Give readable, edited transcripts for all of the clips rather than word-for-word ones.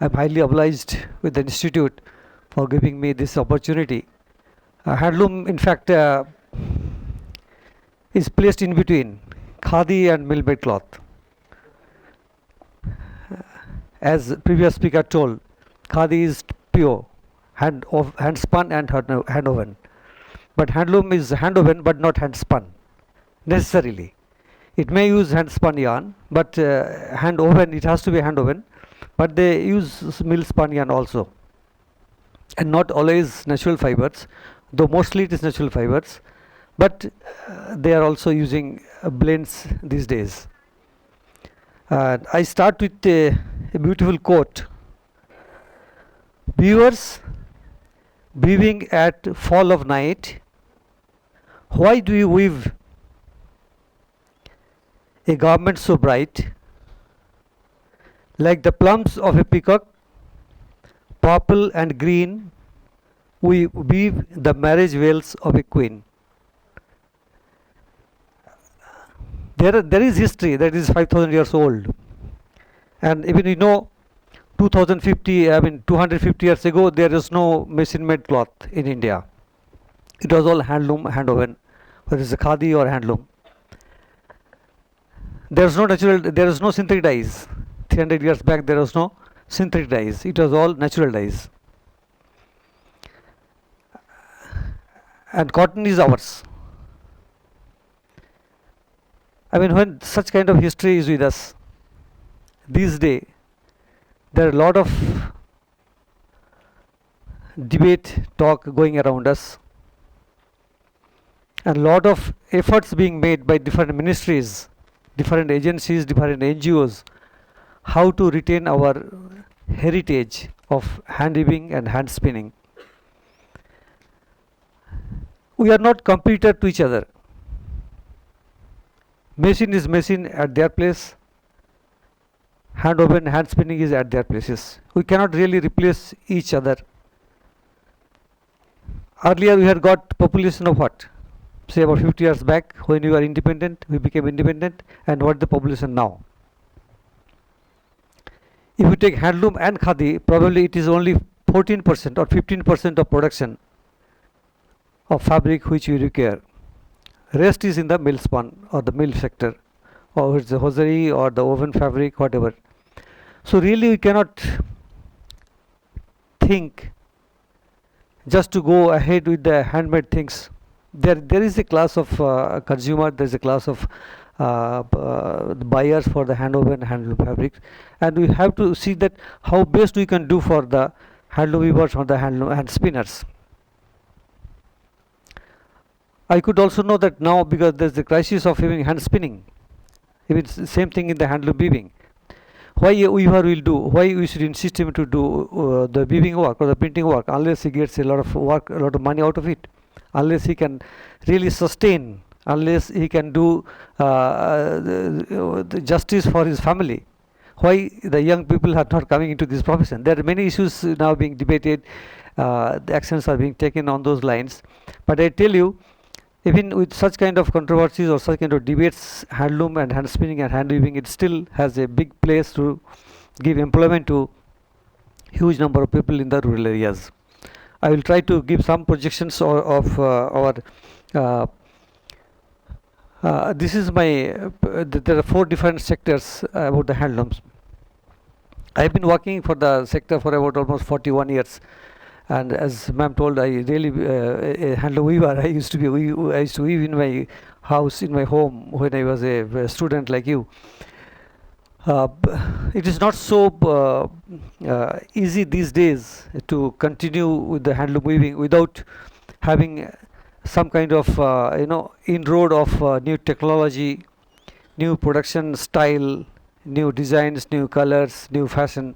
I'm highly obliged with the institute for giving me this opportunity. Handloom, in fact, is placed in between khadi and mill-made cloth. As previous speaker told, khadi is pure, hand spun and hand woven. But handloom is hand woven but not hand spun necessarily. It may use hand spun yarn, but hand woven, it has to be hand woven. But they use mill spun yarn also, and not always natural fibers, though mostly it is natural fibers. But they are also using blends these days. I start with a beautiful quote. Weavers weaving at fall of night, why do you weave a garment so bright? Like the plums of a peacock, purple and green, we weave the marriage veils of a queen. There is history that is 5,000 years old. And even 250 years ago, there is no machine-made cloth in India. It was all handloom, hand-woven, whether it's a khadi or handloom. There is no synthetic dyes. 300 years back, there was no synthetic dyes. It was all natural dyes. And cotton is ours. When such kind of history is with us, these days, there are a lot of debate, talk going around us, and a lot of efforts being made by different ministries, different agencies, different NGOs, how to retain our heritage of hand weaving and hand spinning. We are not competitor to each other. Machine is machine at their place, hand woven, hand spinning is at their places. We cannot really replace each other. Earlier we had got population of what? Say about 50 years back, when we were independent, we became independent, and what the population now? If you take handloom and khadi, probably it is only 14% or 15% of production of fabric which we require. Rest is in the mill spun or the mill sector, or it's the hosiery or the woven fabric, whatever. So really we cannot think just to go ahead with the handmade things. There is a class of consumer, there is a class of buyers for the hand woven handloom fabrics, and we have to see that how best we can do for the handloom weavers or the hand spinners. I could also know that now, because there is the crisis of having hand spinning, even same thing in the handloom weaving. Why a weaver will do? Why we should insist him to do the weaving work or the printing work unless he gets a lot of work, a lot of money out of it, unless he can really sustain, unless he can do the justice for his family? Why the young people are not coming into this profession? There are many issues now being debated. The actions are being taken on those lines. But I tell you, even with such kind of controversies or such kind of debates, handloom and hand spinning and hand weaving, it still has a big place to give employment to huge number of people in the rural areas. I will try to give some projections of our this is my there are 4 different sectors about the handlooms. I have been working for the sector for about almost 41 years. And as ma'am told, I really a handloom weaver. I used to weave in my house, in my home, when I was a student like you. It is not so easy these days to continue with the handloom weaving without having some kind of inroad of new technology, new production style, new designs, new colors, new fashion.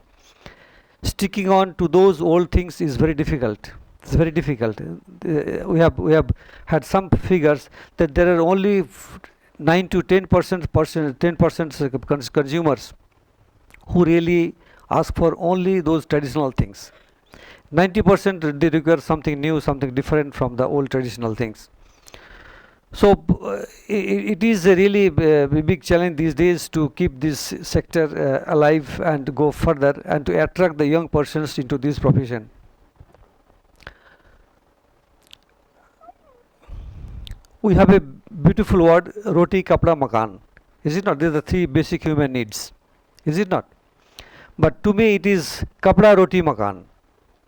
Sticking on to those old things is very difficult. It's very difficult. We have had some figures that there are only 9 to 10% consumers who really ask for only those traditional things. 90% they require something new, something different from the old traditional things. So it is a really big challenge these days to keep this sector alive and go further and to attract the young persons into this profession. We have a beautiful word, roti, kapda, makan. Is it not? These are the three basic human needs. Is it not? But to me it is kapda, roti, makan.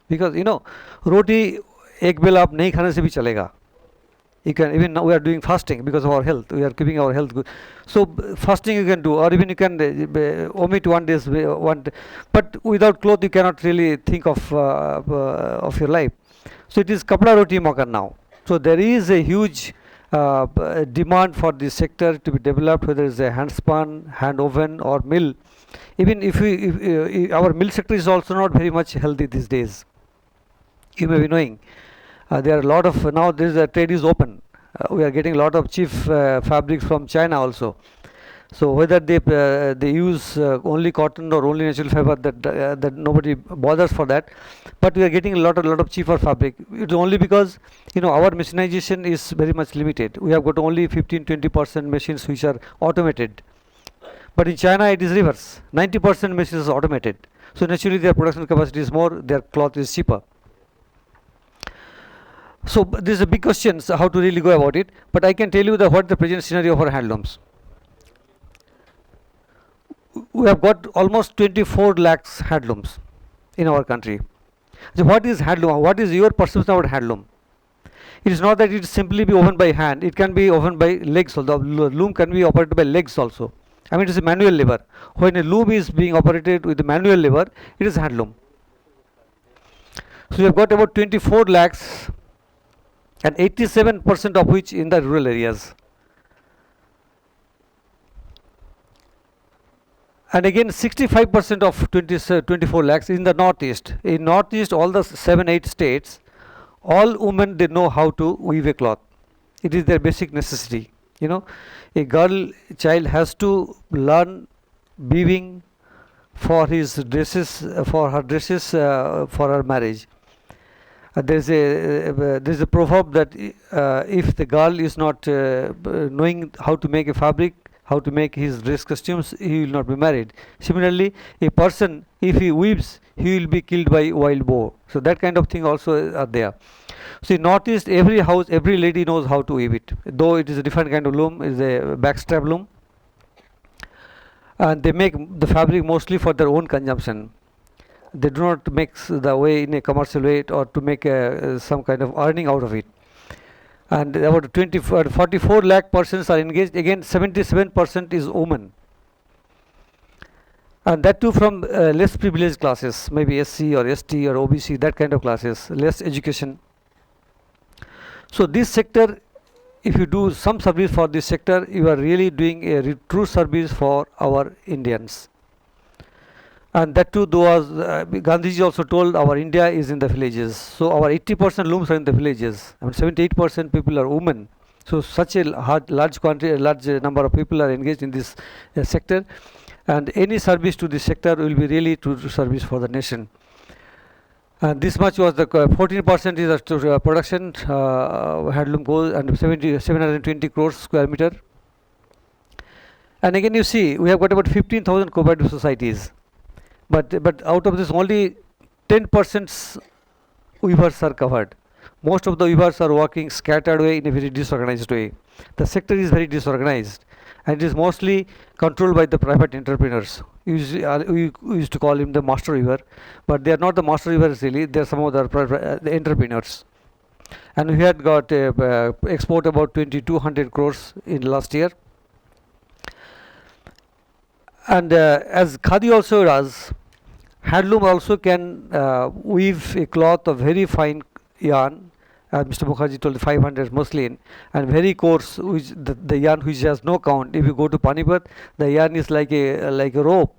Because roti एक बेला आप नहीं खाने से भी चलेगा. You can, even now we are doing fasting because of our health. We are keeping our health good. So fasting you can do, or even you can omit one day's but without cloth you cannot really think of your life. So it is kapda, roti, makan now. So there is a huge demand for this sector to be developed, whether it's a hand spun, hand oven, or mill. Even if our mill sector is also not very much healthy these days. You may be knowing. There are a lot of now. This trade is open. We are getting a lot of cheap fabrics from China also. So whether they use only cotton or only natural fiber, that nobody bothers for that. But we are getting a lot of cheaper fabric. It's only because our machinization is very much limited. We have got only 15-20% machines which are automated. But in China it is reverse. 90% machines are automated. So naturally their production capacity is more. Their cloth is cheaper. So this is a big question, so how to really go about it. But I can tell you what the present scenario for handlooms. We have got almost 24 lakhs handlooms in our country. So what is handloom? What is your perception about handloom? It is not that it simply be woven by hand. It can be woven by legs. The loom can be operated by legs also. I mean, it is a manual labor. When a loom is being operated with a manual labor, it is handloom. So we have got about 24 lakhs and 87% of which in the rural areas. And again 65% of 24 lakhs in the northeast. In northeast, all the 7-8 states, all women, they know how to weave a cloth. It is their basic necessity. A child has to learn weaving for his dresses, for her dresses, for her marriage. There's a proverb that if the girl is not knowing how to make a fabric, how to make his dress costumes, he will not be married. Similarly, a person, if he weaves, he will be killed by wild boar. So that kind of thing also are there. So in northeast, every house, every lady knows how to weave it. Though it is a different kind of loom, it is a backstrap loom, and they make the fabric mostly for their own consumption. They do not mix the way in a commercial way or to make some kind of earning out of it. And about 44 lakh persons are engaged. Again 77% is women, and that too from less privileged classes, maybe SC or ST or OBC, that kind of classes, less education. So this sector, if you do some service for this sector, you are really doing a true service for our Indians. And that too, Gandhiji also told our India is in the villages. So our 80% looms are in the villages. I mean 78% people are women. So such a large number of people are engaged in this sector. And any service to this sector will be really true service for the nation. And this much was the 14% is the production handloom goes, and 720 crores square meter. And again you see, we have got about 15,000 cooperative societies. But out of this only 10% weavers are covered. Most of the weavers are working scattered way in a very disorganized way. The sector is very disorganized, and it is mostly controlled by the private entrepreneurs. We used to call him the master weaver, but they are not the master weavers really. They are some of the entrepreneurs. And we had got export about 2,200 crores in last year. And as Khadi also does, handloom also can weave a cloth of very fine yarn. Mr. Mukherjee told 500 muslin, and very coarse, which the yarn which has no count. If you go to Panipat, the yarn is like a rope.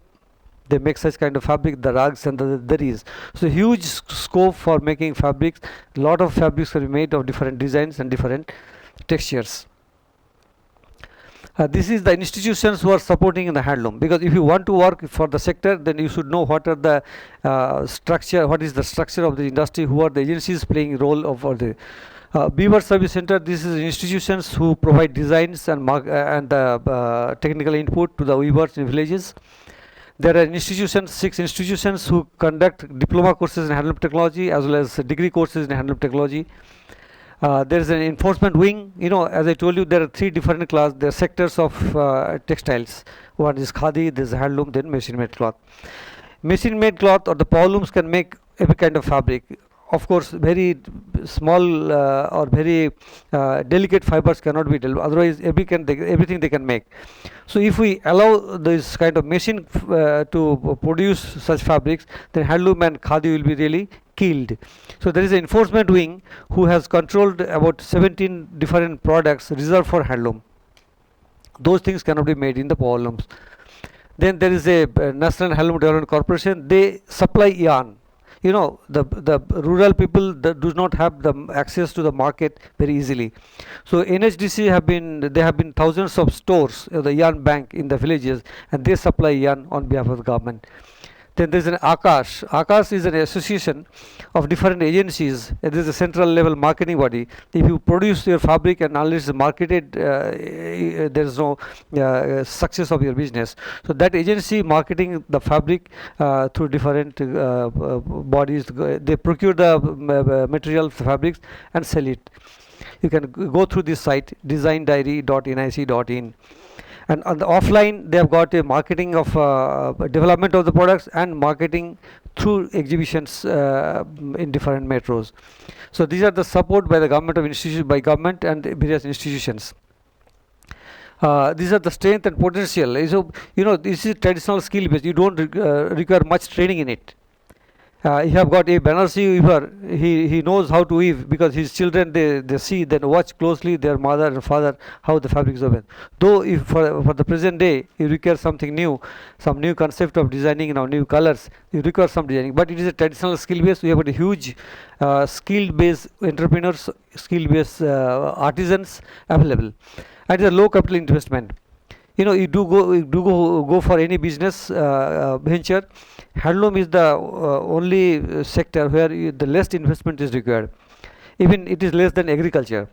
They make such kind of fabric, the rugs and the daris. So huge scope for making fabrics. A lot of fabrics are made of different designs and different textures. This is the institutions who are supporting in the handloom, because if you want to work for the sector, then you should know what are the structure, what is the structure of the industry, who are the agencies playing role of for the Beaver Service Center, this is institutions who provide designs and technical input to the weavers in villages. There are institutions, 6 institutions who conduct diploma courses in handloom technology as well as degree courses in handloom technology. There is an enforcement wing. As I told you, there are 3 different there are sectors of textiles. One is khadi, there is handloom, then machine-made cloth. Machine-made cloth or the powerlooms can make every kind of fabric. Of course, very small or very delicate fibers cannot be dealt. Otherwise, everything they can make. So, if we allow this kind of machine to produce such fabrics, then handloom and khadi will be really killed. So, there is an enforcement wing who has controlled about 17 different products reserved for handloom. Those things cannot be made in the powerlooms. Then there is a National Handloom Development Corporation. They supply yarn. The rural people that do not have the access to the market very easily. So NHDC have been thousands of stores, the yarn bank in the villages, and they supply yarn on behalf of the government. Then there is an Akash. Akash is an association of different agencies. It is a central level marketing body. If you produce your fabric and unless it's marketed, there is no success of your business. So that agency marketing the fabric through different bodies. They procure the material fabrics and sell it. You can go through this site designdiary.nic.in. And on the offline, they have got a marketing of development of the products and marketing through exhibitions in different metros. So these are the support by the government by government and various institutions. These are the strength and potential. So this is traditional skill based. You don't require much training in it. You have got a Banarsi weaver. He knows how to weave because his children they see, then watch closely their mother and father how the fabric is woven. Though if for the present day you require something new, some new concept of designing, new colors, you require some designing. But it is a traditional skill base. We have got a huge skill based entrepreneurs, skill based artisans available, and it's a low capital investment. You do go for any business venture. Handloom is the only sector where the less investment is required. Even it is less than agriculture.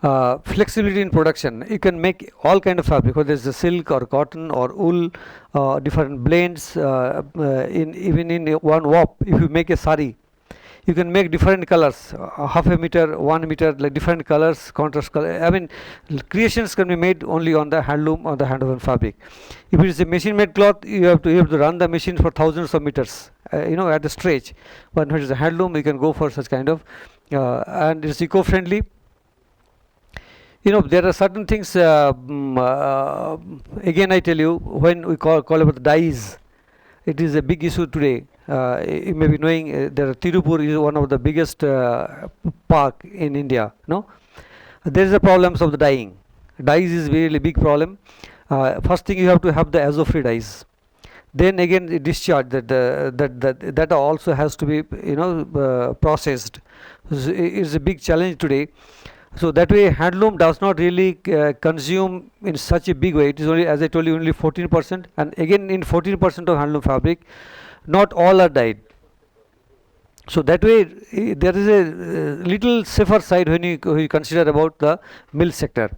Flexibility in production. You can make all kind of fabric, whether it's a silk or cotton or wool, different blends. Even in one warp, if you make a sari, you can make different colors, half a meter, 1 meter, like different colors, contrast color. I mean, creations can be made only on the handloom, on the hand-woven fabric. If it is a machine-made cloth, you have to run the machine for thousands of meters, at the stretch. But when it is a handloom, you can go for such kind of, and it's eco-friendly. There are certain things. Again, I tell you, when we call about the dyes, it is a big issue today. You may be knowing Tirupur is one of the biggest park in India. There is a problems of the dyeing. Dyes is really big problem. First thing, you have to have the azo-free dyes. Then again, the discharge that also has to be processed. It's a big challenge today. So that way, handloom does not really consume in such a big way. It is only, as I told you, only 14%. And again, in 14% of handloom fabric, not all are dyed. So that way, there is a little safer side when you consider about the mill sector.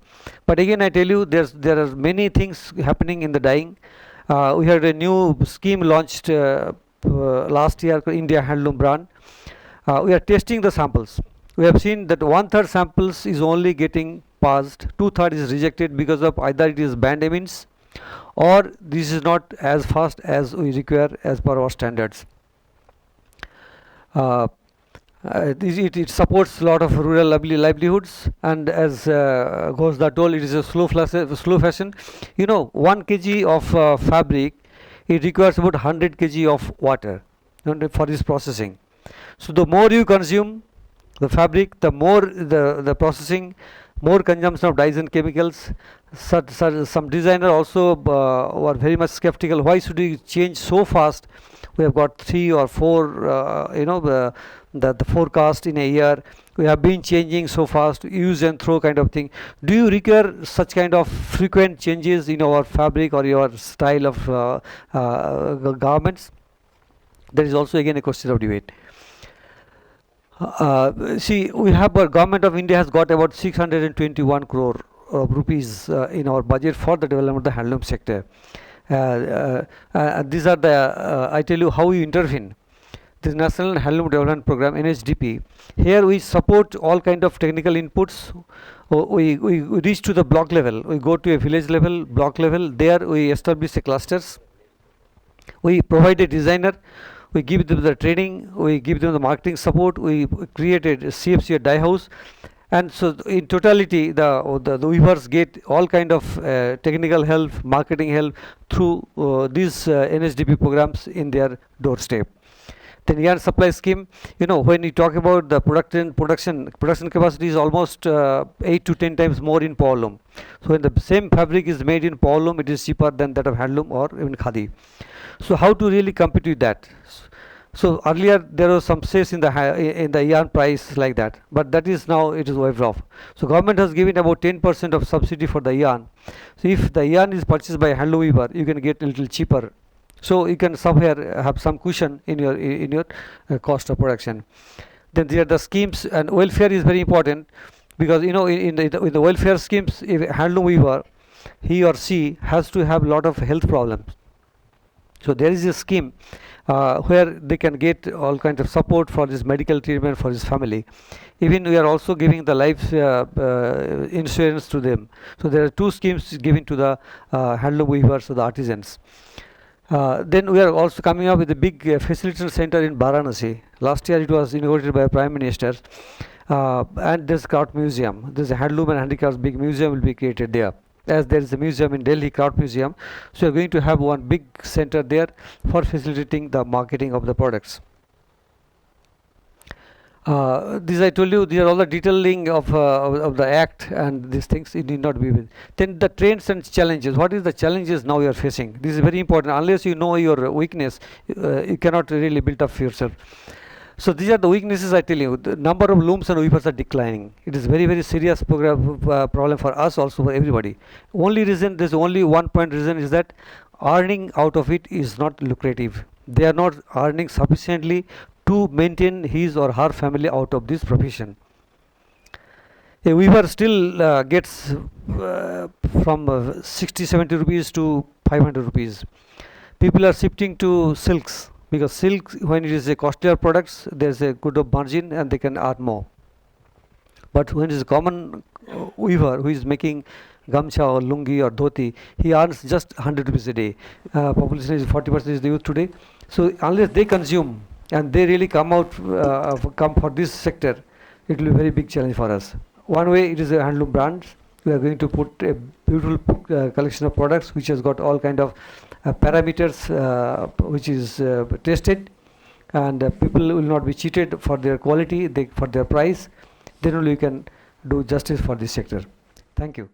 But again, I tell you, there are many things happening in the dyeing. We had a new scheme launched last year, India Handloom brand. We are testing the samples. We have seen that 1/3 samples is only getting passed, 2/3 is rejected because of either it is banned amines or this is not as fast as we require as per our standards. It supports a lot of rural livelihoods, and as Ghosda told, it is a slow fashion. 1 kg of fabric, it requires about 100 kg of water for this processing. So the more you consume the fabric, the more the processing, more consumption of dyes and chemicals. Some designer also were very much skeptical. Why should we change so fast? We have got 3 or 4, the forecast in a year. We have been changing so fast, use and throw kind of thing. Do you require such kind of frequent changes in our fabric or your style of garments? There is also again a question of debate. See, we have government of India has got about 621 crore rupees in our budget for the development of the handloom sector. These are the I tell you how we intervene. This National Handloom Development Program (NHDP). Here we support all kind of technical inputs. We reach to the block level. We go to a village level, block level. There we establish the clusters. We provide a designer, we give them the training, we give them the marketing support, we created a CFC, a dye house, and so in totality the weavers get all kind of technical help, marketing help through these NSDP programs in their doorstep. Then yarn supply scheme, when you talk about the production capacity is almost 8 to 10 times more in powerloom. So when the same fabric is made in powerloom, it is cheaper than that of handloom or even khadi. So how to really compete with that? So earlier there was some cess in the yarn price like that, but that is now it is waived off. So government has given about 10% of subsidy for the yarn. So if the yarn is purchased by a handloom weaver, you can get a little cheaper. So you can somewhere have some cushion in your cost of production. Then there are the schemes, and welfare is very important, because in the welfare schemes, if a handloom weaver, he or she has to have a lot of health problems. So there is a scheme where they can get all kinds of support for this medical treatment for his family. Even we are also giving the life insurance to them. So there are two schemes given to the handloom weavers or the artisans. Then we are also coming up with a big facilitation center in Varanasi. Last year it was inaugurated by Prime Minister. And there's Craft Museum. There's a handloom and handicrafts big museum will be created there. As there is a museum in Delhi, Craft Museum. So we are going to have one big center there for facilitating the marketing of the products. These I told you, these are all the detailing of the act, and these things it need not be with. Then the trends and challenges. What is the challenges now you are facing? This is very important. Unless you know your weakness, you cannot really build up yourself. So these are the weaknesses I tell you. The number of looms and weavers are declining. It is very, very serious problem for us, also for everybody. Only reason, there's only one point reason, is that earning out of it is not lucrative. They are not earning sufficiently to maintain his or her family out of this profession. A weaver still gets from 60-70 rupees to 500 rupees. People are shifting to silks, because silk, when it is a costlier products, there is a good of margin and they can earn more. But when it is a common weaver who is making gamcha or lungi or dhoti, he earns just 100 rupees a day. Population is 40% is the youth today. So unless they consume and they really come for this sector, it will be a very big challenge for us. One way, it is a handloom brand. We are going to put a beautiful collection of products which has got all kind of parameters which is tested, and people will not be cheated for their quality, for their price. Then only you can do justice for this sector. Thank you.